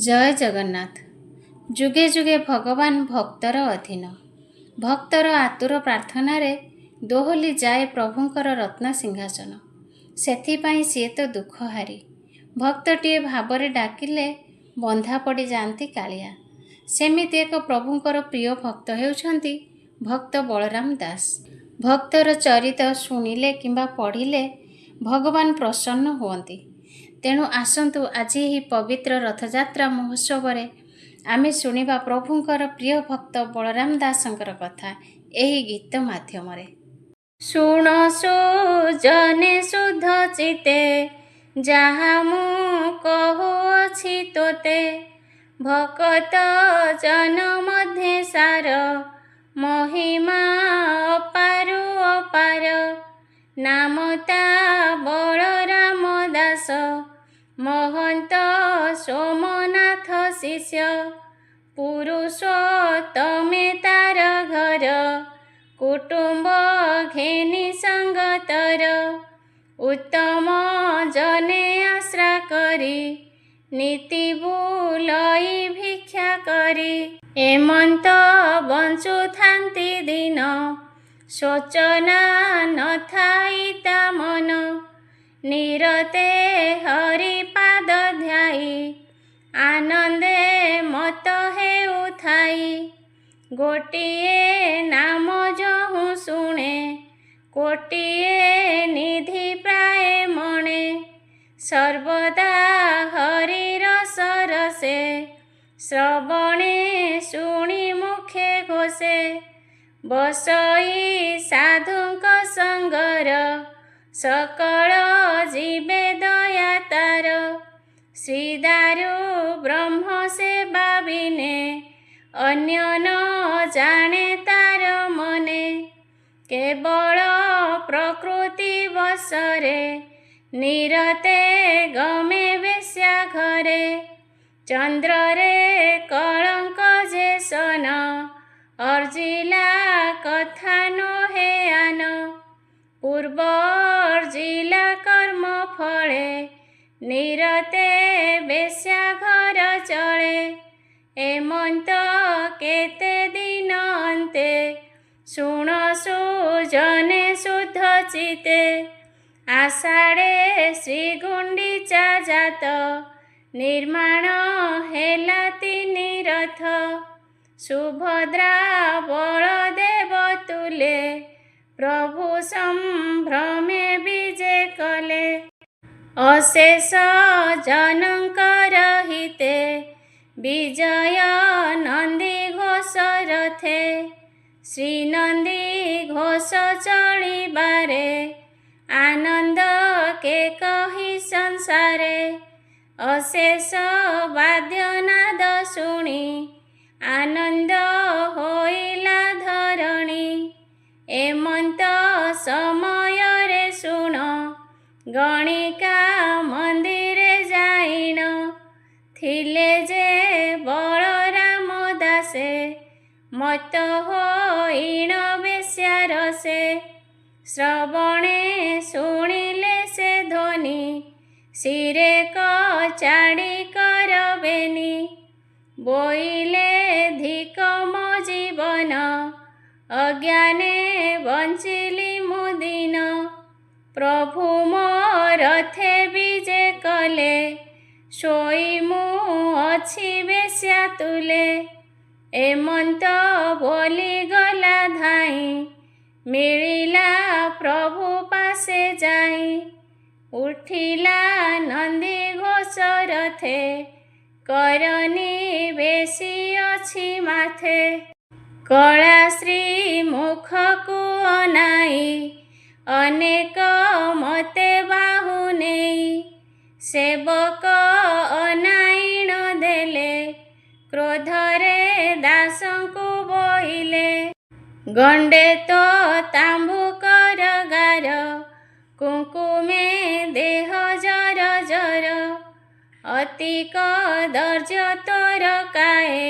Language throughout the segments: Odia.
ଜୟ ଜଗନ୍ନାଥ। ଯୁଗେ ଯୁଗେ ଭଗବାନ ଭକ୍ତର ଅଧୀନ। ଭକ୍ତର ଆତୁର ପ୍ରାର୍ଥନାରେ ଦୋହଲି ଯାଏ ପ୍ରଭୁଙ୍କର ରତ୍ନ ସିଂହାସନ। ସେଥିପାଇଁ ସିଏ ତ ଦୁଃଖହାରି। ଭକ୍ତଟିଏ ଭାବରେ ଡାକିଲେ ବନ୍ଧା ପଡ଼ିଯାଆନ୍ତି କାଳିଆ। ସେମିତି ଏକ ପ୍ରଭୁଙ୍କର ପ୍ରିୟ ଭକ୍ତ ହେଉଛନ୍ତି ଭକ୍ତ ବଳରାମ ଦାସ। ଭକ୍ତର ଚରିତ ଶୁଣିଲେ କିମ୍ବା ପଢ଼ିଲେ ଭଗବାନ ପ୍ରସନ୍ନ ହୁଅନ୍ତି। ତେଣୁ ଆସନ୍ତୁ ଆଜି ଏହି ପବିତ୍ର ରଥଯାତ୍ରା ମହୋତ୍ସବରେ ଆମେ ଶୁଣିବା ପ୍ରଭୁଙ୍କର ପ୍ରିୟ ଭକ୍ତ ବଳରାମ ଦାସଙ୍କର କଥା ଏହି ଗୀତ ମାଧ୍ୟମରେ। ଶୁଣ ସୁଜନେ ଶୁଦ୍ଧ ଚିତେ ଯାହା ମୁଁ କହୁଅଛି ତୋତେ, ଭକତ ଜନ ମଧ୍ୟେ ସାର ମହିମା ଅପାରୁ ଅପାର। ନାମ ତା ବଳରାମ ଦାସ ମହନ୍ତ ସୋମନାଥ ଶିଷ୍ୟ। ପୁରୁଷୋତ୍ତମେ ତାର ଘର କୁଟୁମ୍ବ ଘେନି ସଙ୍ଗତର। ଉତ୍ତମ ଜନେ ଆଶ୍ରା କରି ନୀତି ବୁଲଇ ଭିକ୍ଷା କରି। ଏମନ୍ତ ବଞ୍ଚୁଥାନ୍ତି ଦିନ ଶୋଚନା ନଥାଇ ତା ମନ। ନିରତେ ହରିପାଦ ଧ୍ୟାଇ ଆନନ୍ଦେ ମତ ହେଉଥାଇ। ଗୋଟିଏ ନାମ ଯହୁଁ ଶୁଣେ କୋଟିଏ ନିଧି ପ୍ରାୟ ମଣେ। ସର୍ବଦା ହରିର ସରସେ ଶ୍ରବଣେ ଶୁଣି ମୁଖେ ଘୋଷେ। ବସଇ ସାଧୁଙ୍କ ସଙ୍ଗର ସକଳ ଯିବେ ଦୟା ତାର। ଶ୍ରୀଦାରୁ ବ୍ରହ୍ମ ସେବା ବିନେ ଅନ୍ୟ ନ ଜାଣେ ତାର ମନେ। କେବଳ ପ୍ରକୃତି ବଶରେ ନିରତେ ଗମେ ବେଶ୍ୟା ଘରେ। ଚନ୍ଦ୍ରରେ କଳଙ୍କ ଯେ ସନ ଅର୍ଜିଲା କଥା ନୋହେ ଆନ। ପୂର୍ବ ଅର୍ଜିଲା କର୍ମ ଫଳେ ନିରତେ ବେଶ୍ୟା ଘର ଚଳେ। ଏମନ୍ତ କେତେ ଦିନ ଅନ୍ତେ ଶୁଣ ସୁଜନେ ଶୁଦ୍ଧ ଚିତେ। ଆଷାଢ଼େ ଶ୍ରୀଗୁଣ୍ଡିଚା ଜାତ ନିର୍ମାଣ ହେଲା ତିନି ରଥ। ସୁଭଦ୍ରା ବଳଦେବ ତୁଲେ ପ୍ରଭୁ ସମ୍ଭ୍ରମେ ବିଜେ କଲେ। ଅଶେଷ ଜନଙ୍କର ହିତେ ବିଜୟ ନନ୍ଦୀ ଘୋଷ ରଥେ। ଶ୍ରୀନନ୍ଦୀ ଘୋଷ ଚଳିବାରେ ଆନନ୍ଦ କେ କହି ସଂସାରେ। ଅଶେଷ ବାଦ୍ୟନାଦ ଶୁଣି ଆନନ୍ଦ ହୋଇଲା ଧରଣୀ। ଏମନ୍ତ ସମୟରେ ଶୁଣ ଗଣିକା ମନ୍ଦିରେ ଯାଇଣ। ଥିଲେ ଯେ ବଳରାମ ଦାସେ ମତ ହୋଇଣ ବେଶ୍ୟାର ସେ। ଶ୍ରବଣେ ଶୁଣିଲେ ସେ ଧ୍ୱନି ଶିରେ କଚାଡ଼ି କରବେନି। ବୋଇଲେ ଧିକ ମୋ ଜୀବନ ଅଜ୍ଞାନେ ବଞ୍ଚିଲି ମୁଁ ଦିନ। ପ୍ରଭୁ ମୋ ରଥେ ବିଜେ କଲେ ଶୋଇ ମୁଁ ଅଛି ବେଶ୍ୟା ତୁଲେ। ଏମନ୍ତ ବୋଲି ଗଲା ଧାଇଁ ମିଳିଲା ପ୍ରଭୁ ପାଶେ ଯାଇ। ଉଠିଲା ନନ୍ଦୀ ଘୋଷ ରଥେ କରନି ବେଶୀ ଅଛି ମାଥେ। କଳା ଶ୍ରୀ ମୁଖକୁ ଅନାଇ ଅନେକ ମତେ ବାହୁ ନେଇ। ସେବକ ଅନାଇଣ ଦେଲେ କ୍ରୋଧରେ ଦାସଙ୍କୁ ବୋଇଲେ। ଗଣ୍ଡେ ତ ତାମ୍ବୁକର ଗାର କୁଙ୍କୁମେ ଦେହ ଜର ଜର। ଅତି କଦର୍ଯ୍ୟ ତୋର କାଏ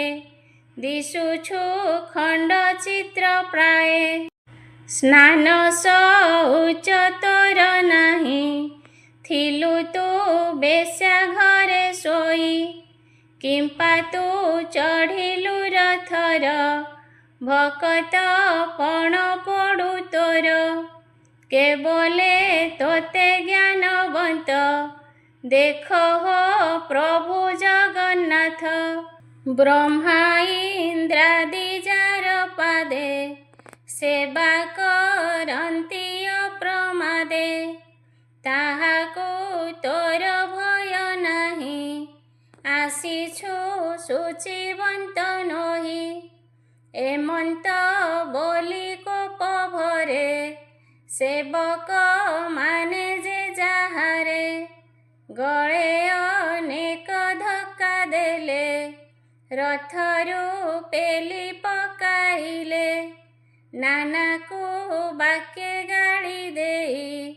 ଦିଶୁଛୁ ଖଣ୍ଡ ଚିତ୍ର ପ୍ରାଏ। ସ୍ନାନ ଶୌଚ ତୋର ନାହିଁ ଥିଲୁ ତୁ ବେଶ୍ୟା ଘରେ ଶୋଇ। କିମ୍ପା ତୁ ଚଢ଼ିଲୁ ରଥର, ଭକତ ପଣ ପଡ଼ୁ ତୋର। କେବଲେ ତୋତେ ଜ୍ଞାନବନ୍ତ, ଦେଖ ହୋ ପ୍ରଭୁ ଜଗନ୍ନାଥ। ବ୍ରହ୍ମା ଇନ୍ଦ୍ରାଦି ଯାର ପାଦେ, ସେବା କରନ୍ତି ଅପ୍ରମାଦେ। ତାହାକୁ ତୋର ଭୟ ନାହିଁ, ଆସିଛୁ ସୂଚିବନ୍ତ ନୋହି। ଏମନ୍ତ ବୋଲି କୋପ ଭରେ, ସେବକ ମାନେ ଯେ ଯାହାରେ। ଗଳେ ଅନେକ ଧକ୍କା ଦେଲେ, ରଥରୁ ପେଲି ପକାଇଲେ। ନାନାକୁ ବାକ୍ୟେ ଗାଳି ଦେଇ,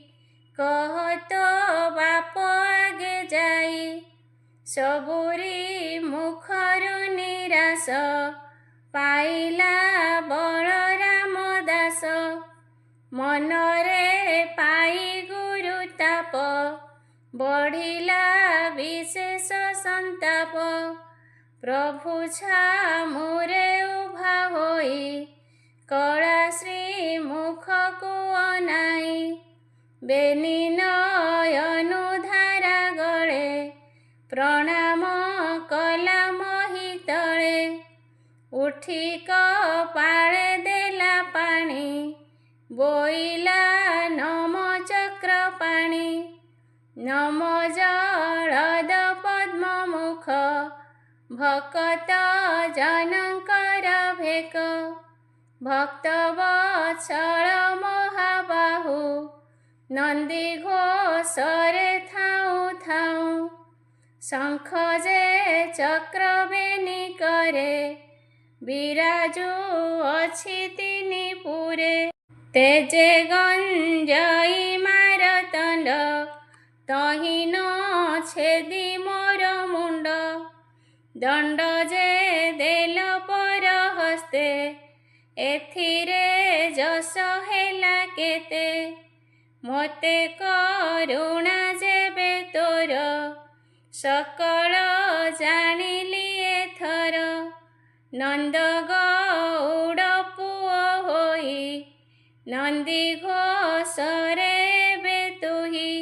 କହ ତୋ ବାପ ଆଗେ ଯାଇ। ସବୁରି ମୁଖରୁ ନିରାଶ, ପାଇଲା ବଳରାମ ଦାସ। ମନରେ ପାଇ ଗୁରୁ ତାପ, ବଢ଼ିଲା ବିଶେଷ ସନ୍ତାପ। ପ୍ରଭୁ ଛାମୁରେ ଉଭା ହୋଇ, କଳା ଶ୍ରୀ ମୁଖକୁ ଅନାଇ। ବେନି ନୟନୁ ଧାରା ଗଳେ, ପ୍ରଣାମ କଲା ମହି ତଳେ। ଉଠି କପାଳେ ଦେଲା ପାଣି, ବୋଇଲା ନମ ଚକ୍ର ପାଣି। ନମ ଜଳଦ ପଦ୍ମ ମୁଖ, ଭକତ ଜନଙ୍କର ଭେକ। ଭକ୍ତ ବତ୍ସଳ ମହାବାହୁ, ନନ୍ଦୀ ଘୋଷରେ ଥାଉଁ ଥାଉଁ। ଶଙ୍ଖ ଯେ ଚକ୍ର ବେନି କରେ, ବିରାଜୁ ଅଛି ତିନି ପୁରେ। ତେଜେ ଗଞ୍ଜଇ ମାରତଣ୍ଡ, ତହିଁ ନ ଛେଦି ମୋର ମୁଣ୍ଡ। ଦଣ୍ଡ ଯେ ଦେଲ ପର ହସ୍ତେ, ଏଥିରେ ଯଶ ହେଲା କେତେ। ମୋତେ କରୁଣା ଯେବେ ତୋର, ସକଳ ଜାଣିଲି ଏଥର। ନନ୍ଦ ଗଉଡ଼ ପୁଅ ହୋଇ, ନନ୍ଦୀ ଘୋଷରେ ଏବେ ତୁହି।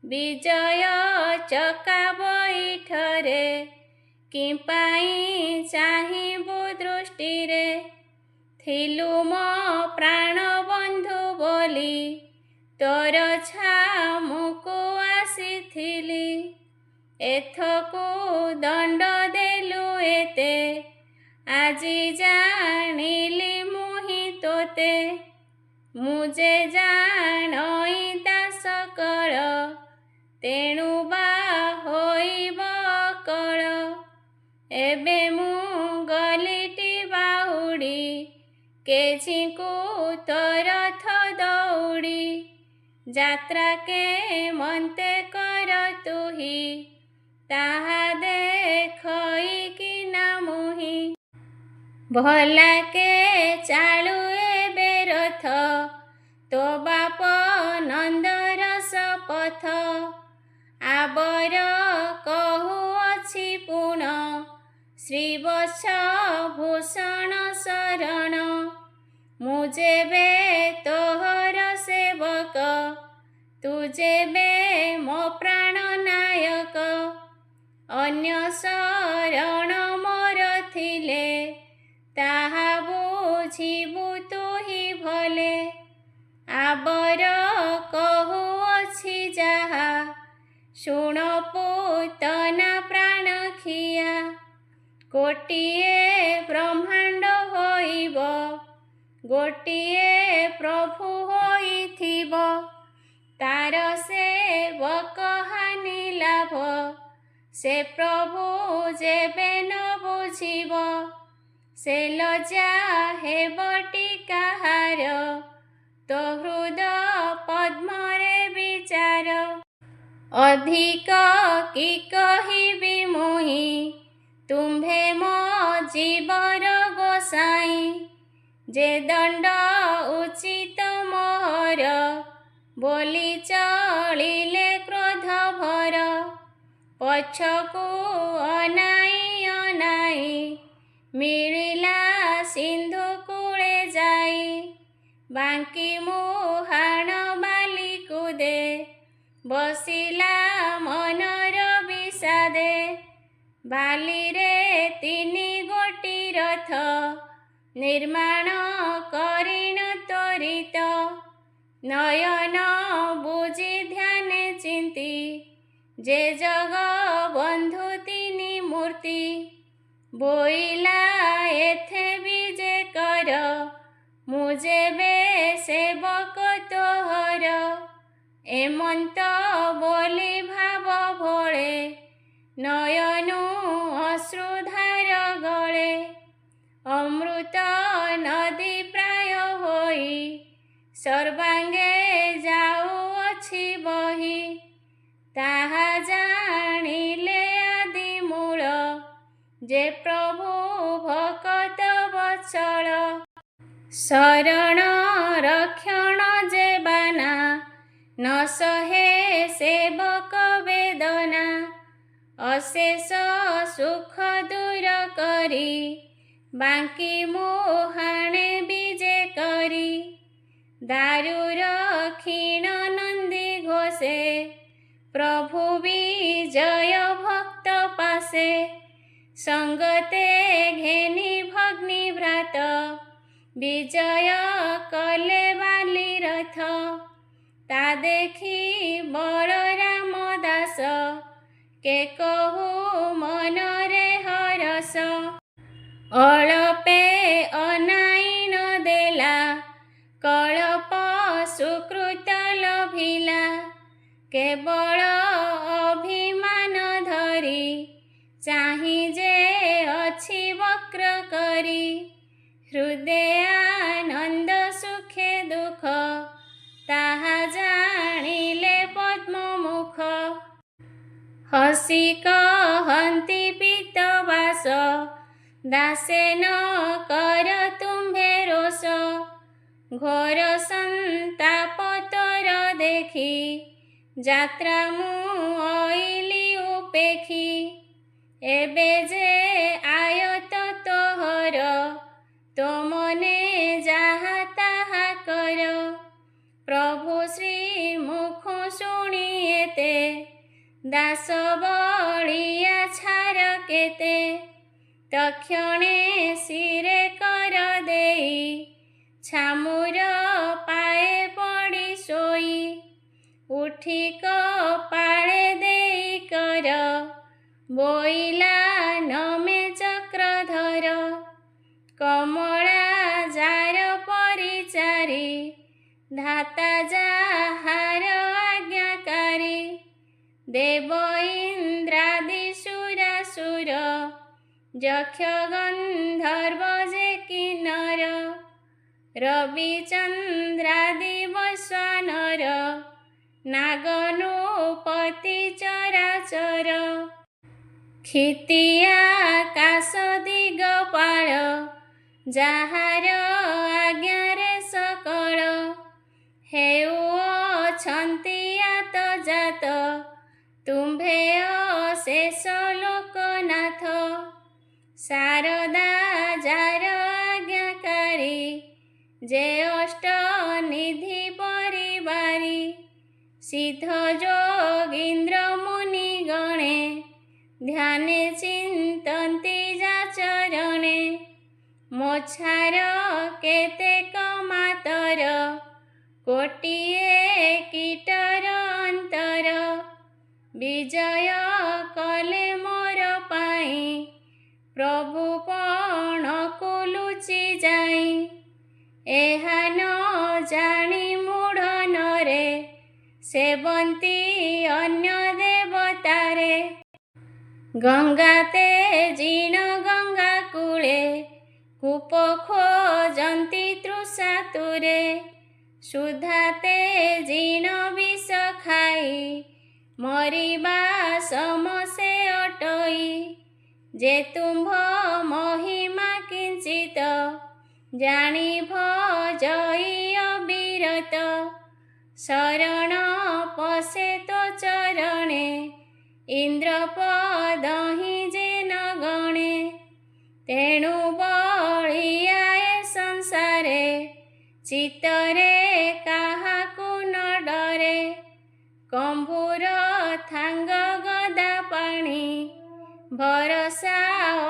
ବିଜୟ ଚକା ବୈଠରେ, କିମ୍ପାଇଁ ଚାହିଁବୁ ଦୃଷ୍ଟିରେ। ଥିଲୁ ମୋ ପ୍ରାଣ ବନ୍ଧୁ ବୋଲି, ତୋର ଛାମୁକୁ ଆସିଥିଲି। ଏଥକୁ ଦଣ୍ଡ ଦେଲୁ ଏତେ, ଆଜି ଜାଣିଲି ମୁହିଁ ତୋତେ। ମୁଁ ଯେ ଜାଣଇ ଦାସ କଳ, ତେଣୁ ବା ହୋଇବ କଳ। ଏବେ ମୁଁ ଗଲିଟି ବାହୁଡ଼ି, କେଝିକୁ ତୋ ରଥ ଦଉଡ଼ି। ଯାତ୍ରା କେ ମନ୍ତେ କର ତୁହି, ତାହା ଦେଖଇ କିନା ମୁହିଁ। ଭଲା କେ ଚାଳୁ ଏବେ ରଥ, ତୋ ବାପ ନନ୍ଦର ଶପଥ। ଆବର କହୁଅଛି ପୁଣ, ଶ୍ରୀବତ୍ସ ଭୂଷଣ ଶରଣ। ମୁଁ ଯେବେ ତୋହର ସେବକ, ତୁ ଯେବେ ମୋ ପ୍ରାଣ ନାୟକ। ଅନ୍ୟ ଶରଣ ମୋର ଥିଲେ, ତାହା ବୁଝିବୁ ତୁହି ଭଲେ। ଆବର କହୁଅଛି ଯାହା, ଶୁଣ ପୂତନା ପ୍ରାଣଖିଆ। ଗୋଟିଏ ବ୍ରହ୍ମାଣ୍ଡ ହୋଇବ, ଗୋଟିଏ ପ୍ରଭୁ ହୋଇଥିବ। ତାର ସେବକ ହାନି ଲାଭ, ସେ ପ୍ରଭୁ ଯେବେ ନ ବୁଝିବ। ସେ ଲଜ୍ଜା ହେବଟି କାହାର, ତୋ ହୃଦ ପଦ୍ମରେ ବିଚାର। ଅଧିକ କି କହିବି ମୁହିଁ, ତୁମ୍ଭେ ମୋ ଜୀବର ଗୋସାଇଁ। ଯେ ଦଣ୍ଡ ଉଚିତ ମୋହର, ବୋଲି ଚଳିଲେ କ୍ରୋଧ ଭର। ପଛକୁ ଅନାଇ ମିଳିଲା ସିନ୍ଧୁ କୂଳେ ଯାଇ, ବାଙ୍କି ମୁହାଣ ବାଲି କୁଦେ, ବସିଲା ମନର ବିଷାଦେ। ବାଲିରେ 3 ଗୋଟି ରଥ, ନିର୍ମାଣ କରିଣ ତ୍ୱରିତ। ନୟନ ବୁଜି ଧ୍ୟାନେ ଚିନ୍ତି, ଯେ ଜଗବନ୍ଧୁ 3 ମୂର୍ତ୍ତି। ବୋଇଲା ଏଥେ ବିଜେ କର, ମୁଁ ଯେବେ ସେବକ ତୋହର। ଏମନ୍ତ ବୋଲି ଭାବ ଭୋଳେ, ନୟନୁ ଅଶ୍ରୁଧାର ଗଳେ। ଅମୃତ ନଦୀ ପ୍ରାୟ ହୋଇ, ସର୍ବାଙ୍ଗେ ଯାଉଅଛି ବହି। ତାହା ଜାଣିଲେ ଆଦି ମୂଳ, ଯେ ପ୍ରଭୁ ଭକତ ବତ୍ସଳ। ଶରଣ ରକ୍ଷଣ ଯେ ବାନା, ନ ସହେ ସେବକ ବେଦନା। ଅଶେଷ ସୁଖ ଦୂର କରି, ବାଙ୍କି ମୁହାଣେ ବିଜେ କରି। ଦାରୁର କ୍ଷୀଣ ନନ୍ଦୀ ଘୋଷେ, ପ୍ରଭୁ ବିଜୟ ଭକ୍ତ ପାଶେ। ସଙ୍ଗତେ ଘେନି ଭଗ୍ନୀ ଭ୍ରାତ, ବିଜୟ କଲେ ବାଲି ରଥ। ତା ଦେଖି ବଳରାମ ଦାସ, କେ କହୁ ମନରେ ହରସ। ଅଳପେ ଅନାଇନ ଦେଲା, କଳପ ସୁକୃତ ଲଭିଲା। କେବଳ ଅଭିମାନ ଧରି, ଚାହିଁ ଯେ ଅଛି ବକ୍ର କରି। ହୃଦେ ଆନନ୍ଦ ସୁଖେ ଦୁଃଖ, ତାହା ଜାଣିଲେ ପଦ୍ମମୁଖ। ହସି କହନ୍ତି ପୀତବାସ, ଦାସେ ନ କର ତୁମ୍ଭେ ରୋଷ। ଘୋର ସନ୍ତାପ ତୋର ଦେଖି, ଯାତ୍ରା ମୁଁ ଅଇଲି ଉପେକ୍ଷି। ଏବେ ଯେ ଆୟତ ତୋହର, ତୋ ମନେ ଯାହା ତାହା କର। ପ୍ରଭୁ ଶ୍ରୀ ମୁଖ ଶୁଣି ଏତେ, ଦାସ ବଳିଆ ଛାର କେତେ। ତକ୍ଷଣେ ଶିରେ କର ଦେଇ, ଛାମୁର ପାଏ ପଡ଼ି ଶୋଇ। ଉଠି କପାଳେ ଦେଇ କର, ବୋଇଲା ନମେ ଚକ୍ରଧର। କମଳା ଜାର ପରିଚାରି, ଧାତା ଯାହାର ଆଜ୍ଞାକାରୀ। ଦେବ ଇନ୍ଦ୍ରାଦି ସୁରାସୁର, ଯକ୍ଷ ଗନ୍ଧର୍ବ ଯେ କିନ୍ନର। ରବି ଚନ୍ଦ୍ରାଦି ବୈଶ୍ୱାନର, ନାଗ ନୃପତି ଚରାଚର। କ୍ଷିତି ଆକାଶ ଦିଗପାଳ, ଯାହାର ଆଜ୍ଞାରେ ସକଳ। ହେଉଅଛନ୍ତି ଆତ ଜାତ, ତୁମ୍ଭେ ଅଶେଷ ଲୋକନାଥ। ଶାରଦା ଯାର ଆଜ୍ଞାକାରୀ, ଯେ ଅଷ୍ଟ ନିଧି ପରିବାରୀ। ସିଦ୍ଧ ଯୋଗୀନ୍ଦ୍ର ମୁନି ଗଣେ, ଧ୍ୟାନେ ଚିନ୍ତନ୍ତି ଯାଚରଣେ। ମୋଛାର କେତେକ ମାତର, କୋଟିଏ କୀଟର ଅନ୍ତର। ବିଜୟ କଲେ ମୋର ପାଇଁ, ପ୍ରଭୁ ପଣକୁ ଲୁଚି ଯାଇ। ଏହା ନ ଜାଣି ମୂଢ଼ ନରେ, ସେବନ୍ତି ଅନ୍ୟ ଦେବତାରେ। ଗଙ୍ଗାତେ ଜିଣ ଗଙ୍ଗା କୂଳେ, କୂପ ଖୋଜନ୍ତି ତୃଷାତୁରେ। ସୁଧାତେ ଜିଣ ବିଷ ଖାଇ, ମରିବା ସମ ସେ ଅଟଇ। ଯେ ତୁମ୍ଭ ମହିମା କିଞ୍ଚିତ, ଜାଣି ଭଜଇ ଅବିରତ। ଶରଣ ପଶେ ତୋ ଚରଣେ, ଇନ୍ଦ୍ରପଦ ହିଁ ଯେ ନ ଗଣେ। ତେଣୁ ବଳିଆ ଏ ସଂସାରେ ଚିତ୍ତରେ କାହାକୁ ନ ଡରେ। କମ୍ଭୁର ଥାଙ୍ଗ ଗଦା ପାଣି ଭରସା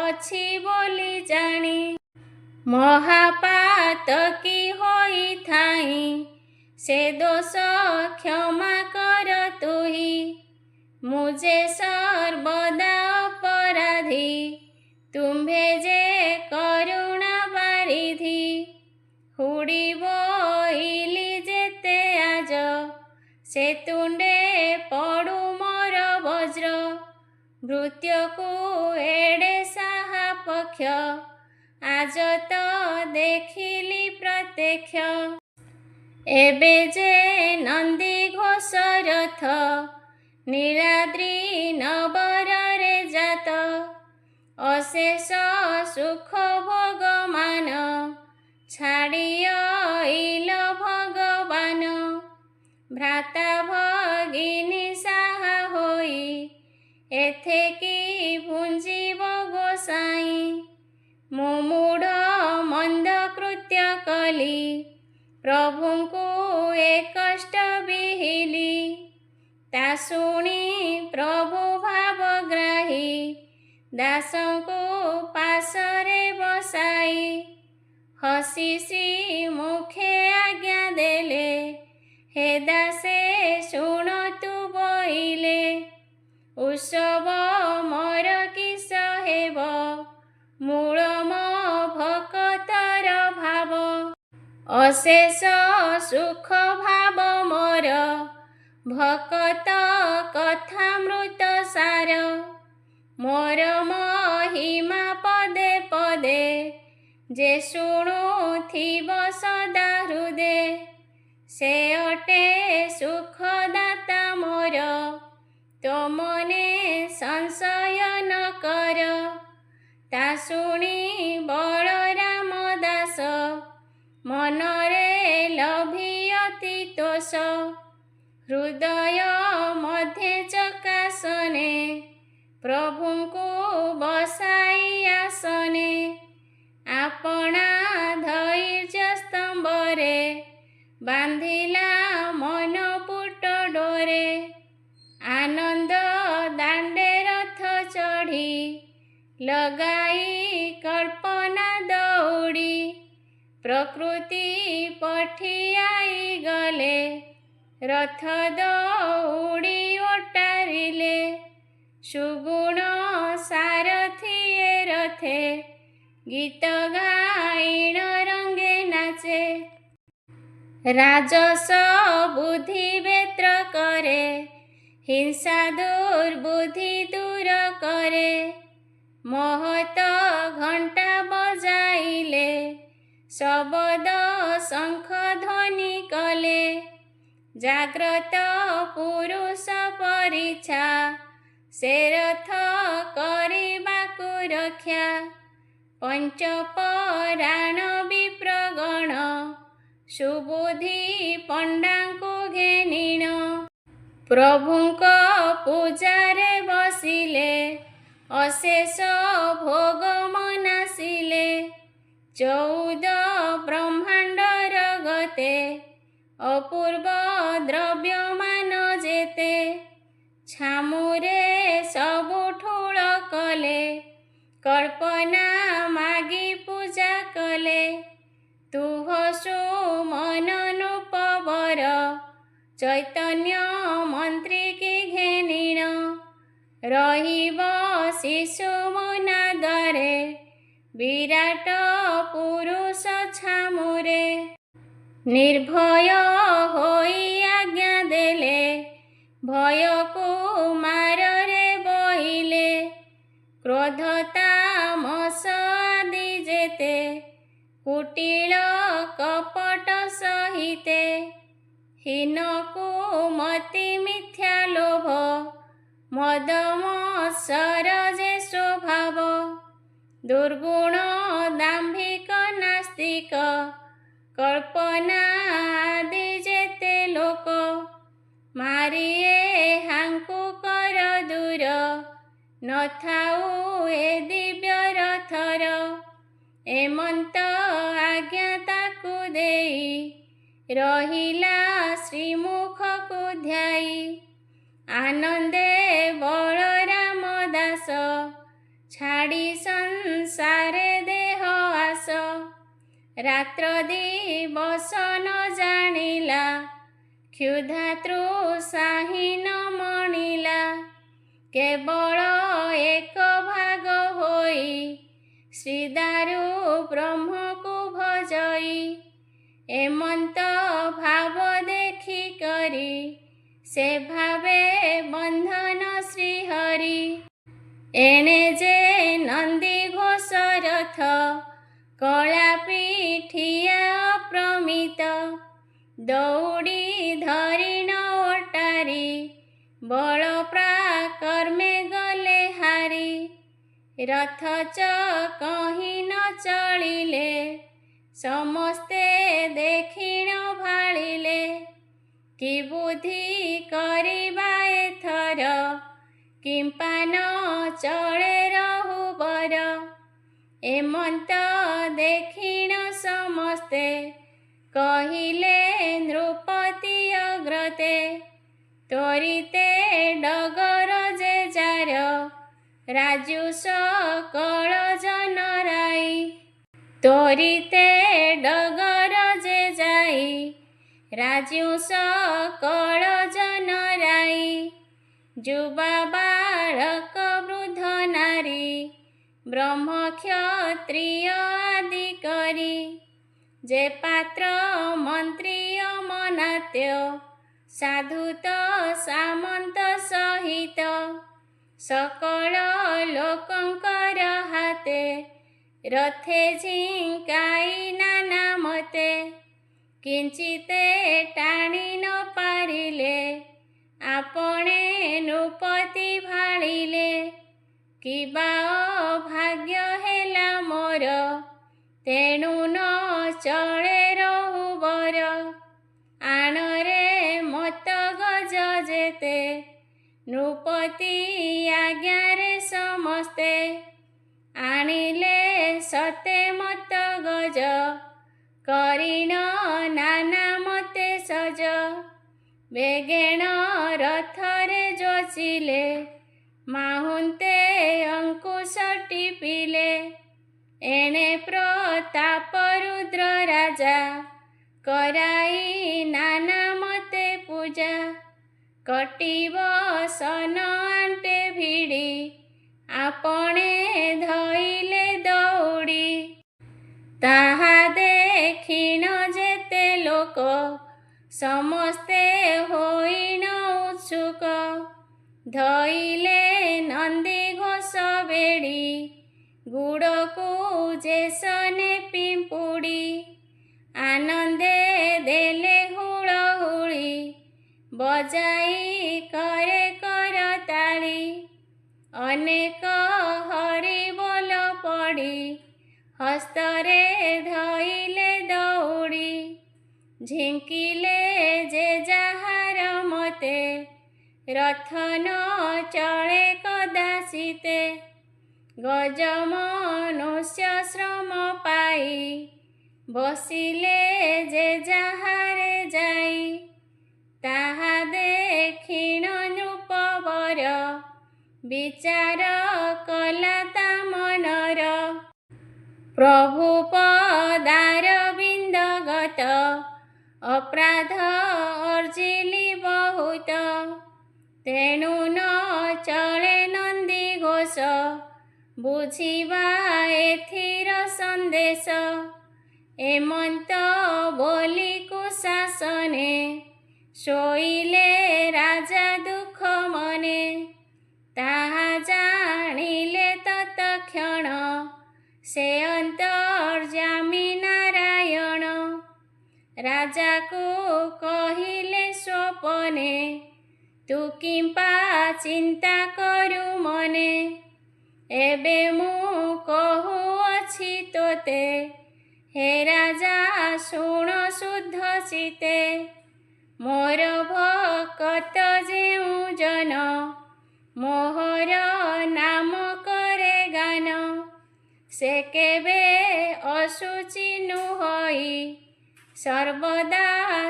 ଅଛି ବୋଲି ଜାଣି। ମହାପାତକୀ ହୋଇଥାଇଁ ସେ ଦୋଷ କ୍ଷମା କର ତୁହି। ମୁଁ ଯେ ସର୍ବଦା ଅପରାଧୀ ତୁମ୍ଭେ ଯେ କରୁଣା ବାରିଧି। ହୁଡ଼ି ବୋଇଲି ଯେତେ ଆଜ ସେ ତୁଣ୍ଡେ ପଡ଼ୁ ମୋର ବଜ୍ର। ଭୃତ୍ୟକୁ ଏଡ଼େ ସାହା ପକ୍ଷ ଆଜ ତ ଦେଖିଲି ପ୍ରତ୍ୟକ୍ଷ। ଏବେ ଯେ ନନ୍ଦୀ ଘୋଷ ରଥ ନୀଳାଦ୍ରି ନବରରେ ଜାତ। ଅଶେଷ ସୁଖ ଭୋଗମାନ ଛାଡ଼ି ଅଇଲ ଭଗବାନ। ଭ୍ରାତା ଭଗିନୀ ସାହା ହୋଇ ଏଥେ କି ପୁଞ୍ଜିବ ଗୋସାଇଁ। ମୁଁ ମୂଢ଼ ମନ୍ଦ କୃତ୍ୟ କଲି ପ୍ରଭୁଙ୍କୁ ଏ କଷ୍ଟ ବିହିଲି। ତା ଶୁଣି ପ୍ରଭୁ ଭାବଗ୍ରାହୀ ଦାସଙ୍କୁ ପାଶରେ ବସାଇ। ହସିସି ମୁଖେ ଆଜ୍ଞା ଦେଲେ ହେ ଦାସେ ଶୁଣ ତୁ ବୋଇଲେ। ଉତ୍ସବ ମୋର କିସ ହେବ ମୂଳ ମୋ ଭକତର ଭାବ। ଅଶେଷ ସୁଖ ଭାବ ମୋର ଭକତ କଥାମୃତ ସାର। ମୋର ମହିମା ପଦେ ପଦେ ଯେ ଶୁଣୁଥିବ ସଦା ହୃଦେ। ସେ ଅଟେ ସୁଖଦାତା ମୋର ତୋ ମନେ ସଂଶୟ ନ କର। ତା ଶୁଣି ବଳରାମ ଦାସ ମନରେ ଲଭିଅତି ତୋଷ। ହୃଦୟ ମଧ୍ୟ ଚକାସନେ ପ୍ରଭୁଙ୍କୁ ବସାଇ ଆସନେ। ଆପଣା ଧୈର୍ଯ୍ୟ ସ୍ତମ୍ଭରେ ବାନ୍ଧିଲା ମନ ପୁଟ ଡୋରେ। ଆନନ୍ଦ ଦାଣ୍ଡେ ରଥ ଚଢ଼ି ଲଗାଇ କଳ୍ପନା ଦଉଡ଼ି। ପ୍ରକୃତି ପଠିଆଇ ଗଲେ ରଥ ଦଉଡ଼ି ଓଟାରିଲେ। ସୁଗୁଣ ସାରଥିଏ ରଥେ ଗୀତ ଗାଇଣ ରଙ୍ଗେ ନାଚେ। ରାଜସ ବୁଦ୍ଧି ବେତ୍ର କରେ ହିଂସା ଦୁର୍ବୁଦ୍ଧି ଦୂର କରେ। ମହତ ଘଣ୍ଟା ବଜାଇଲେ ଶବଦ ଶଙ୍ଖ ଧ୍ୱନି କଲେ। ଜାଗ୍ରତ ପୁରୁଷ ପରିଚ୍ଛା ସେ ରଥ କରିବାକୁ ରକ୍ଷା। ପଞ୍ଚପରାଣ ବିପ୍ରଗଣ ସୁବୁଦ୍ଧି ପଣ୍ଡାଙ୍କୁ ଘେନିଣ। ପ୍ରଭୁଙ୍କ ପୂଜାରେ ବସିଲେ ଅଶେଷ ଭୋଗ ମନାସିଲେ। 14 ବ୍ରହ୍ମାଣ୍ଡର ଗତେ ଅପୂର୍ବ ଦ୍ରବ୍ୟମାନ ଯେତେ। ଛାମୁରେ ସବୁ ଠୁଳ କଲେ କଳ୍ପନା ମାଗି ପୂଜା କଲେ। ତୁହସୁ ମନ ନୃପବର ଚୈତନ୍ୟ ମନ୍ତ୍ରୀ କି ଘେନିଣ। ରହିବ ଶିଶୁ ମୁନା ଦ୍ୱାରେ ବିରାଟ ପୁରୁଷ ଛାମୁରେ। ନିର୍ଭୟ ହୋଇ ଆଜ୍ଞା ଦେଲେ ଭୟକୁ ମାରରେ ବୋହିଲେ। କ୍ରୋଧ ତାମସ ଆଦି ଯେତେ କୁଟିଳ କପଟ ସହିତେ। ହୀନକୁ ମତି ମିଥ୍ୟା ଲୋଭ ମଦ ମତ୍ସର ଯେ ସ୍ୱଭାବ। ଦୁର୍ଗୁଣ ଦାମ୍ଭିକ ନାସ୍ତିକ କଳ୍ପନା ଆଦି ଯେତେ ଲୋକ। ମାରିଏ ହାଙ୍କୁ କର ଦୂର ନଥାଉ ଏ ଦିବ୍ୟ ରଥର ଏମନ୍ତ ଆଜ୍ଞା ତାକୁ ଦେଇ ରହିଲା ଶ୍ରୀମୁଖକୁ ଧ୍ୟାଇ। ଆନନ୍ଦେ ବଳରାମ ଦାସ ଛାଡ଼ି ସଂସାରେ ଦେହ ଆସ। ରାତ୍ର ଦିବସ ନ ଜାଣିଲା କ୍ଷୁଧା ତୃଷାହୀନ ମଣିଲା। କେବଳ ଏକ ଭାଗ ହୋଇ ଶ୍ରୀଦାରୁ ବ୍ରହ୍ମକୁ ଭଜଇ। ଏମନ୍ତ ଭାବ ଦେଖି କରି ସେ ଭାବେ ବନ୍ଧନ ଶ୍ରୀହରି। ଏଣେ ଯେ ନନ୍ଦୀ ଘୋଷ ରଥ କଳା ପିଠିଆ ଅପ୍ରମିତ। ଦଉଡ଼ି ଧରିଣ ଓଟାରି ବଳ ପ୍ରାକର୍ମେ ଗଲେ ହାରି। ରଥ କହି ନ ଚଳିଲେ ସମସ୍ତେ ଦେଖିଣ ଭାଳିଲେ। କି ବୁଦ୍ଧି କରିବା ଏଥର କିମ୍ପା ନ ଚଳେ ରହୁବର। ଏମନ୍ତ ଦେଖିଣ ସମସ୍ତେ କହିଲେ ନୃପତି ଅଗ୍ରତେ। ତ୍ୱରିତେ ଡଗର ଯେ ଯାର ରାଜୁ ସକଳ ଜନରାଇ। ତ୍ୱରିତେ ଡଗର ଯେ ଯାଇ ରାଜୁ ସକଳ ଜନରାଇ। ଯୁବା ବାଳକ ବୃଦ୍ଧ ନାରୀ ବ୍ରହ୍ମ କ୍ଷତ୍ରିୟ ଆଦି କରି। ଯେ ପାତ୍ର ମନ୍ତ୍ରୀ ଅମନାତ୍ୟ ସାଧୁତ ସାମନ୍ତ ସହିତ। ସକଳ ଲୋକଙ୍କର ହାତେ ରଥେ ଝିଙ୍କାଇ ନାନା ମତେ। କିଞ୍ଚିତେ ଟାଣି ନ ପାରିଲେ ଆପଣେ ନୃପତି ଭାଳିଲେ। କିବା ଅଭାଗ୍ୟ ହେଲା ମୋର ତେଣୁ ନ ଚଳେ ରହୁବର। ଆଣରେ ମତ ଗଜ ଯେତେ ନୃପତି ଆଜ୍ଞାରେ ସମସ୍ତେ। ଆଣିଲେ ସତେ ମତ ଗଜ କରିଣ ନାନା ମତେ ସଜ। ବେଗେଣ ରଥରେ ଯୋଚିଲେ ମାହୁନ୍ତେ ଅଙ୍କୁଶ ଟିପିଲେ। ଏଣେ ପ୍ରତାପ ରୁଦ୍ର ରାଜା କରାଇ ନାନା ମତେ ପୂଜା। କଟିବ ସନ ଆଣ୍ଟେ ଭିଡ଼ି ଆପଣେ ଧଇଲେ ଦଉଡ଼ି। ତାହା ଦେଖିଣ ଯେତେ ଲୋକ ସମସ୍ତେ ହୋଇଣ ଉତ୍ସୁକ। ଧଇଲେ ନନ୍ଦୀ ଘୋଷ ବେଡ଼ି ଗୁଡ଼କୁ ଯେସନେ ପିମ୍ପୁଡ଼ି। ଆନନ୍ଦେ ଦେଲେ ହୁଳହୁଳି ବଜାଇ କରେ କରତାଳି। ଅନେକ ହରିବୋଲ ପଡ଼ି ହସ୍ତରେ ଧଇଲେ ଦଉଡ଼ି। ଝିଙ୍କିଲେ ଯେ ଯାହାର ମତେ ରଥ ନ ଚଳେ କଦାଚିତେ। ଗଜ ମନୁଷ୍ୟ ଶ୍ରମ ପାଇ ବସିଲେ ଯେ ଯାହାରେ ଯାଇ। ତାହା ଦେଖିଣ ନୃପବର ବିଚାର କଲା ତା ମନର। ପ୍ରଭୁ ପଦାରବିନ୍ଦ ଗତ ଅପରାଧ ଅର୍ଜିଲି ବହୁତ। ତେଣୁ ନ ଚଳେ ନନ୍ଦୀ ଘୋଷ ବୁଝିବା ଏଥିର ସନ୍ଦେଶ। ଏମନ୍ତ ବୋଲି କୁଶାସନେ ଶୋଇଲେ ରାଜା ଦୁଃଖ ମନେ। ତାହା ଜାଣିଲେ ତତକ୍ଷଣ ସେ ଅନ୍ତର୍ଯ୍ୟାମୀ ନାରାୟଣ। ରାଜାକୁ କହିଲେ ସ୍ୱପନେ ତୁ କିମ୍ପା ଚିନ୍ତା କରୁ ମନେ। ଏବେ ମୁଁ କହୁଅଛି ତୋତେ ହେ ରାଜା ଶୁଣ ଶୁଦ୍ଧ ଚିତେ। ମୋର ଭକତ ଯେଉଁ ଜନ ମୋହର ନାମ ସେ କେବେ ଅଶୁଚି ନୁହଇ ସର୍ବଦା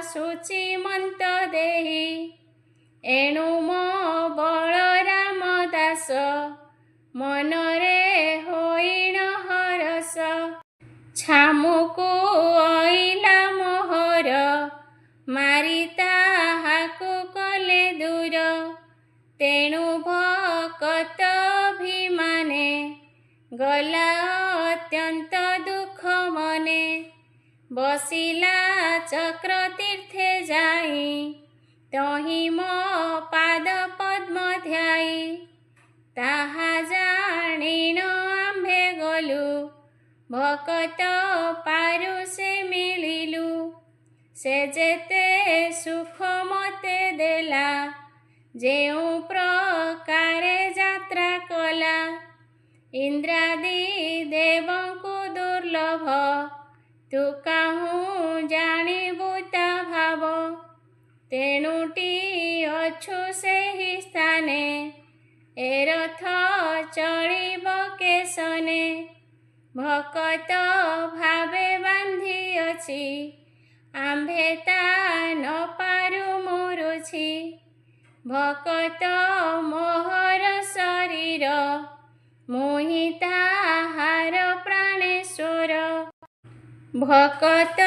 ଶୁଚିମନ୍ତ ଦେହି। ଏଣୁ ମୋ ବଳରାମ ଦାସ ମନରେ ହୋଇଣ ହରସ। ଛାମୁକୁ ଅଇଲା ମୋହର ମାରି ତାହାକୁ କଲେ ଦୂର। ତେଣୁ ଭକତ ଅଭିମାନେ ଗଲା ଅତ୍ୟନ୍ତ ଦୁଃଖ ମନେ। ବସିଲା ଚକ୍ରତୀର୍ଥେ ଯାଇ ତହିଁ ମୋ ପାଦ ପଦ୍ମ ଧ୍ୟାଇ। ତାହା ଜାଣିଣ ଆମ୍ଭେ ଗଲୁ ଭକତ ପାରୁ ସେ ମିଳିଲୁ। ସେ ଯେତେ ସୁଖ ମତେ ଦେଲା ଯେଉଁ ପ୍ରକାରେ ଯାତ୍ରା କଲା। ଇନ୍ଦ୍ରାଦି ଦେବଙ୍କୁ ଦୁର୍ଲଭ ତୁ କାହୁଁ ଜାଣିବୁ ତା ଭାବ। ତେଣୁଟି ଅଛୁ ସେହି ସ୍ଥାନେ ଏ ରଥ ଚଳିବ କେଶନେ। ଭକତ ଭାବେ ବାନ୍ଧିଅଛି ଆମ୍ଭେ ତା ନ ପାରୁ ମୁରୁଛି। ଭକତ ମୋହର ଶରୀର ମୁହିଁ ତାହାର ପ୍ରାଣେଶ୍ୱର। ଭକତ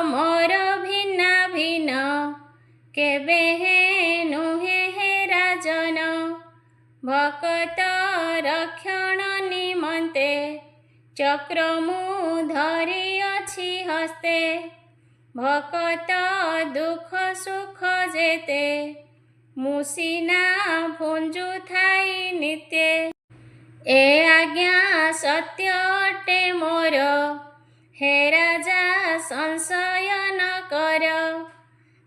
ମୋର ଭିନ୍ନ ଭିନ୍ନ କେବେ ନୁହେଁ ହେ ରାଜନ। ଭକତ ରକ୍ଷଣ ନିମନ୍ତେ ଚକ୍ର ମୁଁ ଧରିଅଛି ହସ୍ତେ। ଭକତ ଦୁଃଖ ସୁଖ ଯେତେ ମୁଁ ସିନା ଭୁଞ୍ଜୁଥାଇ ନିତ୍ୟେ। ଏ ଆଜ୍ଞା ସତ୍ୟ ଅଟେ ମୋର ହେ ରାଜା ସଂଶୟ ନ କର।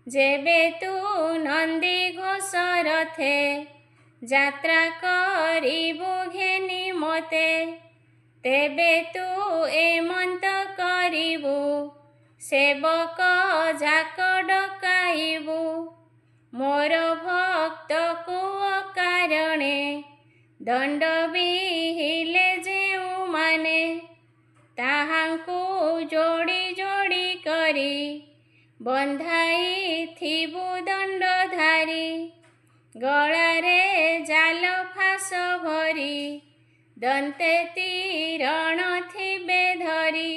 ଯେବେ ତୁ ନନ୍ଦିଘୋଷ ରଥେ ଯାତ୍ରା କରିବୁ ଘେନି ମୋତେ। ତେବେ ତୁ ଏମନ୍ତ କରିବୁ ସେବକ ଯାକ ଡକାଇବୁ। ମୋର ଭକ୍ତକୁ ଅକାରଣେ ଦଣ୍ଡ ବିହିଲେ ଯେଉଁମାନେ ତାହାଙ୍କୁ ଯୋଡ଼ି ଯୋଡ଼ି କରି ବନ୍ଧାଇଥିବୁ ଦଣ୍ଡଧାରୀ। ଗଳାରେ ଜାଲ ଫାଶ ଭରି ଦନ୍ତେ ତୀରଣ ଥିବେ ଧରି।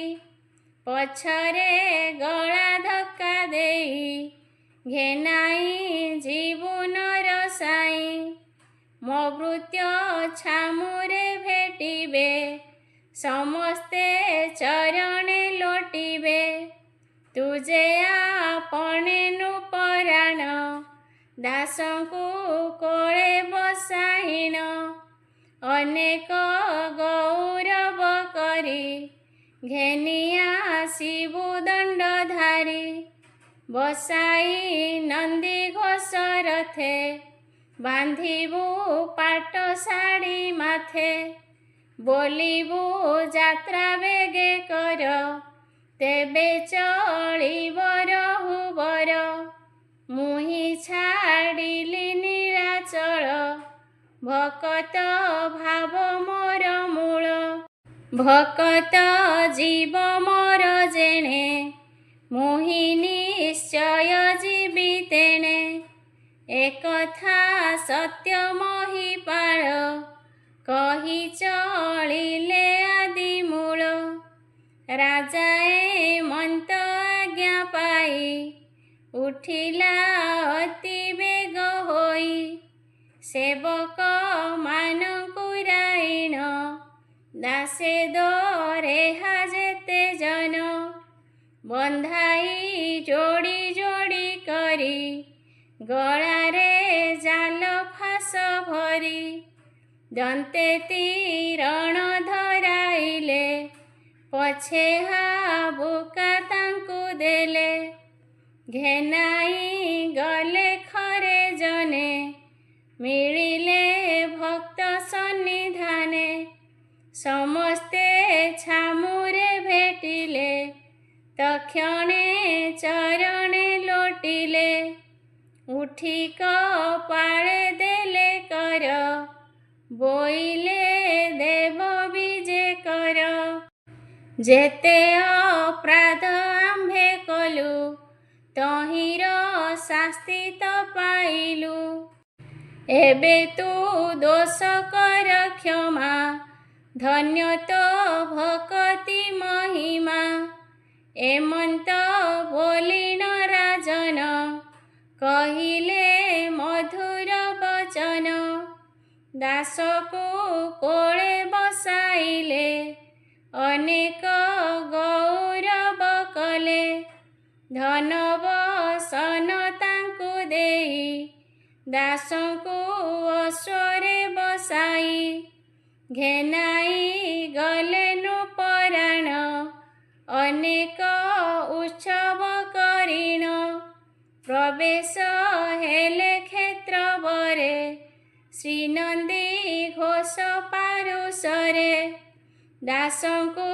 ପଛରେ ଗଳା ଧକ୍କା ଦେଇ ଘେନାଇ ଯିବୁ ନରସାଇ। ମୋ ଭୃତ୍ୟ ଛାମୁରେ ଭେଟିବେ ସମସ୍ତେ ଚରଣେ ଲୋଟିବେ। ତୁ ଯେ ଆପଣେ ନୃପରାଣ ଦାସଙ୍କୁ କୋଳେ ବସାଇଣ। ଅନେକ ଗୌରବ କରି ଘେନି ଆସିବୁ ଦଣ୍ଡଧାରୀ। ବସାଇ ନନ୍ଦିଘୋଷ ରଥେ ବାନ୍ଧିବୁ ପାଟ ଶାଢ଼ୀ ମାଥେ। ବୋଲିବୁ ଯାତ୍ରା ବେଗେ କର ତେବେ ଚଳିବ ରହୁବର। ମୁହିଁ ଛାଡ଼ିଲି ନୀଳାଚଳ ଭକତ ଭାବ ମୋର ମୂଳ। ଭକତ ଜୀବ ମୋର ଯେଣେ ମୁହିଁ ନିଶ୍ଚୟ ଯିବି ତେଣେ। ଏକଥା ସତ୍ୟ ମହିପାଳ କହି ଚଳିଲେ ଆଦି ମୂଳ। ରାଜାଏ ମନ୍ତ ଆଜ୍ଞା ପାଇ ଉଠିଲା ଅତି ବେଗ ହୋଇ। ସେବକ ମାନଙ୍କୁ ରାଇଣ ଦାସେ ଦରେହା ଯେତେ ଜନ। ବନ୍ଧାଇ ଯୋଡ଼ି ଯୋଡ଼ି କରି ଗଳାରେ ଜାଲ ଫାଶ ଭରି। ଦନ୍ତେ ତୀରଣ ଧରାଇଲେ ପଛେ ହାବୁକା ତାଙ୍କୁ ଦେଲେ। ଘେନାଇ ଗଲେ ଖରେ ଜନେ ମିଳିଲେ ଭକ୍ତ ସନ୍ନିଧାନେ। ସମସ୍ତେ ଛାମୁରେ ଭେଟିଲେ ତକ୍ଷଣେ ଚରଣେ ଲୋଟିଲେ। ଉଠି କପାଳେ ଦେଲେ କର ବୋଇଲେ ଦେବ ବିଜେ କର। ଯେତେ ଅପରାଧ ଆମ୍ଭେ କଲୁ ତହିଁର ଶାସ୍ତି ତ ପାଇଲୁ। ଏବେ ତୁ ଦୋଷ କର କ୍ଷମା, ଧନ୍ୟ ତୋ ଭକତି ମହିମା। ଏମନ୍ତ ବୋଲିଣ ରାଜନ, କହିଲେ ମଧୁର ବଚନ। ଦାସକୁ କୋଳେ ବସାଇଲେ, ଅନେକ ଗୌରବ କଲେ। ଧନବସନ ତାଙ୍କୁ ଦେଇ, ଦାସଙ୍କୁ ଅଶ୍ୱରେ ବସାଇ। ଘେନାଇ ଗଲେ ନୃପରାଣ, ଅନେକ ଉତ୍ସବ କରିଣ। ପ୍ରବେଶ ହେଲେ କ୍ଷେତ୍ରବରେ, ଶ୍ରୀନନ୍ଦୀ ଘୋଷ ପାରୁଷରେ। ଦାସଙ୍କୁ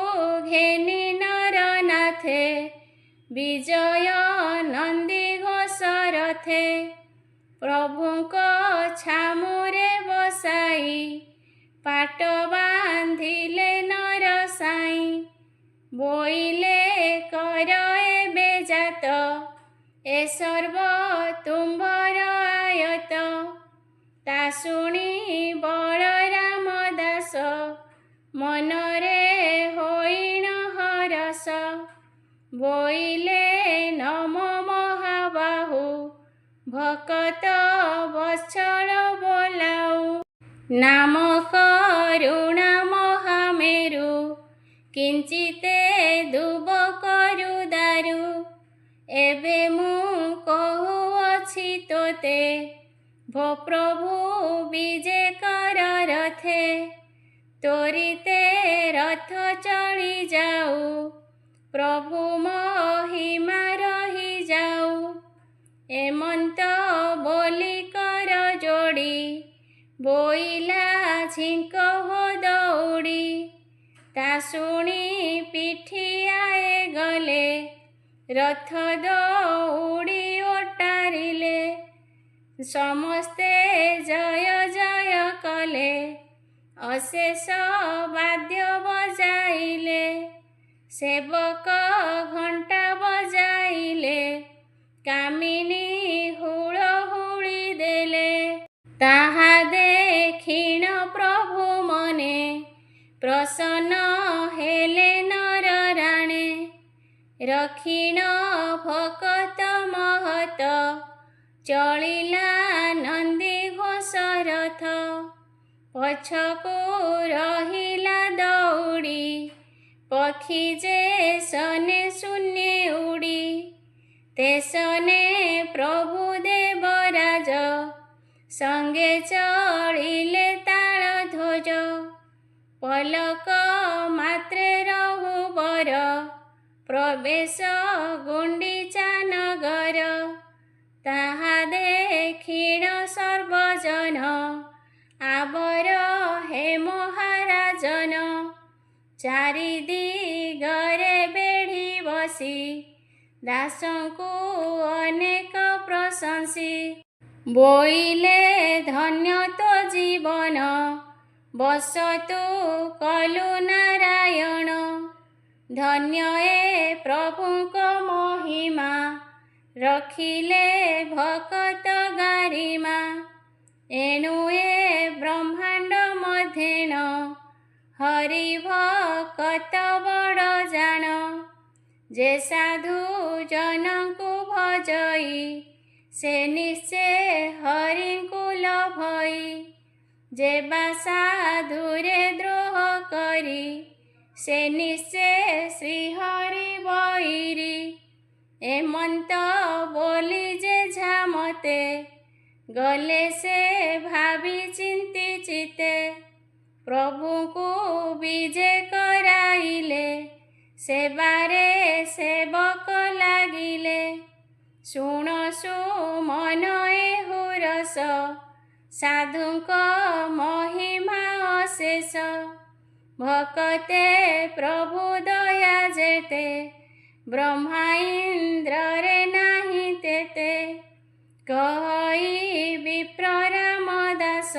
ଘେନି ନରନାଥେ, ବିଜୟ ନନ୍ଦୀ ଘୋଷ ରଥେ। ପ୍ରଭୁଙ୍କ ଛାମୁରେ ବସାଇ, ପାଟ ବାନ୍ଧିଲେ ନରସାଇଁ। ବୋଇଲେ କର ଏବେ ଜାତ, ଏ ସର୍ବ ତୁମ୍ଭର ଆୟତ। ତା ଶୁଣି ବଳରାମ ଦାସ, ମନରେ ହୋଇଣ ହରସ। ବୋଇଲେ ନମ ମହାବାହୁ, ଭକତ ବତ୍ସଳ ବୋଲାଉ। ନାମ କରୁଣା ମହାମେରୁ, କିଞ୍ଚିତେ ଦୁବ କରୁ ଦାରୁ। ଏବେ ମୁଁ କହୁଅଛି ତୋତେ, ଭୋ ପ୍ରଭୁ ବିଜେ କର ରଥେ। ତୋରିତେ ରଥ ଚଳି ଯାଉ, ପ୍ରଭୁ ମହିମା ରହି ଯାଉ। ଏମନ୍ତ ବୋଲି କର ଯୋଡ଼ି, ବୋଇଲା ଝିଙ୍କ ହୋ ଦଉଡ଼ି। ତା ଶୁଣି ପିଠିଆଏ ଗଲେ, ରଥ ଦଉଡ଼ି ଓଟାରିଲେ। ସମସ୍ତେ ଜୟ ଜୟ କଲେ, ଅଶେଷ ବାଦ୍ୟ ବଜାଇଲେ। ସେବକ ଘଣ୍ଟା ବଜାଇଲେ, କାମିନୀ ହୁଳହୁଳି ଦେଲେ। ତାହା ଦେଖିଣ ପ୍ରଭୁ ମନେ, ପ୍ରସନ୍ନ ହେଲେ ନରରାଣେ। ରଖିଣ ଭକତ ମହତ, ଚଳିଲା ନନ୍ଦୀ ଘୋଷ ରଥ। ପଛକୁ ରହିଲା ଦଉଡ଼ି, ପକ୍ଷୀ ଯେ ସନେ ଶୂନ୍ୟେ ଉଡ଼ି। ତେସନେ ପ୍ରଭୁ ଦେବରାଜ, ସଙ୍ଗେ ଚଳିଲେ ତାଳଧ୍ୱଜ। ପଲକ ମାତ୍ରେ ରହୁବର, ପ୍ରବେଶ ଗୁଣ୍ଡିଚା ନଗର। ତାହା ଦେଖିଣ ସର୍ବଜନ, ଆବର ହେ ମହାରାଜନ। ଚାରି ଦିଗରେ ବେଢ଼ି ବସି, ଦାସଙ୍କୁ ଅନେକ ପ୍ରଶଂସି। ବୋଇଲେ ଧନ୍ୟ ତୋ ଜୀବନ, ବସ ତୁ କଲୁ ନାରାୟଣ। ଧନ୍ୟ ଏ ପ୍ରଭୁଙ୍କ ମହିମା, ରଖିଲେ ଭକତ ଗାରିମା। ଏଣୁ ଏ ବ୍ରହ୍ମାଣ୍ଡ ମଧ୍ୟେନ, ହରି ଭକତ ବଡ଼ ଜାଣ। ଯେ ସାଧୁ ଜନଙ୍କୁ ଭଜଇ, ସେ ନିଶ୍ଚେ ହରିଙ୍କୁ ଲଭଇ। ଯେ ବା ସାଧୁରେ ଦ୍ରୋହ କରି, ସେ ନିଶ୍ଚେ ଶ୍ରୀହରି ବୈରୀ। ଏମନ୍ତ ବୋଲି ଯେ ଝାମତେ, ଗଲେ ସେ ଭାବି ଚିନ୍ତି ଚିତେ। ପ୍ରଭୁଙ୍କୁ ବିଜେ କରାଇଲେ, ସେବାରେ ସେବକ ଲାଗିଲେ। ଶୁଣ ସୁମନ ଏହୁ ରସ, ସାଧୁଙ୍କ ମହିମା ଅଶେଷ। ଭକତେ ପ୍ରଭୁ ଦୟା ଯେତେ, ବ୍ରହ୍ମା ଇନ୍ଦ୍ରରେ ନାହିଁ ତେତେ। କହଇ ବିପ୍ର ରାମ ଦାସ,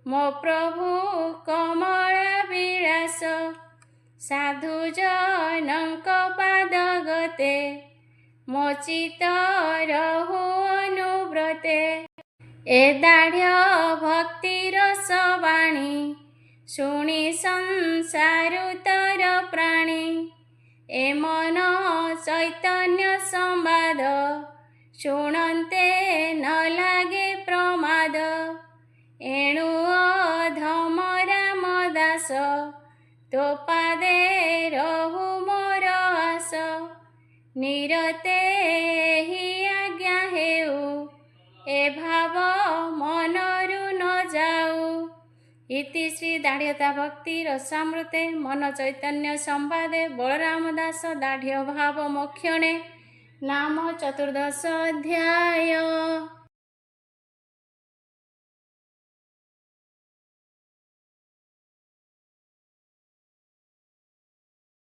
ମୋ ପ୍ରଭୁ କମଳା ବିଳାସ। ସାଧୁଜନଙ୍କ ପାଦ ଗତେ ମୋ ଚିତ୍ତ ରହୁ ଅନୁବ୍ରତେ। ଏ ଦାଢ଼୍ୟ ଭକ୍ତି ରସ ବାଣୀ ଶୁଣି ସଂସାରୁତର ପ୍ରାଣୀ। ଏ ମନ ଚୈତନ୍ୟ ସମ୍ବାଦ ଶୁଣନ୍ତେ ନ ଲାଗେ ପ୍ରମାଦ। ଏଣୁ ଅଧମ ରାମ ଦାସ ତୋ ପାଦେ ରହୁ ମୋର ଆସ। ନିରତେ ହି ଆଜ୍ଞା ହେଉ ଏ ଭାବ ମନରୁ ନ ଯାଉ। ଇତି ଶ୍ରୀ ଦାଢ଼୍ୟତା ଭକ୍ତି ରସାମୃତେ ମନ ଚୈତନ୍ୟ ସମ୍ବାଦେ ବଳରାମ ଦାସ ଦାଢ଼୍ୟ ଭାବ ମୋକ୍ଷଣେ। ନାମ ଚତୁର୍ଦଶ ଅଧ୍ୟାୟ।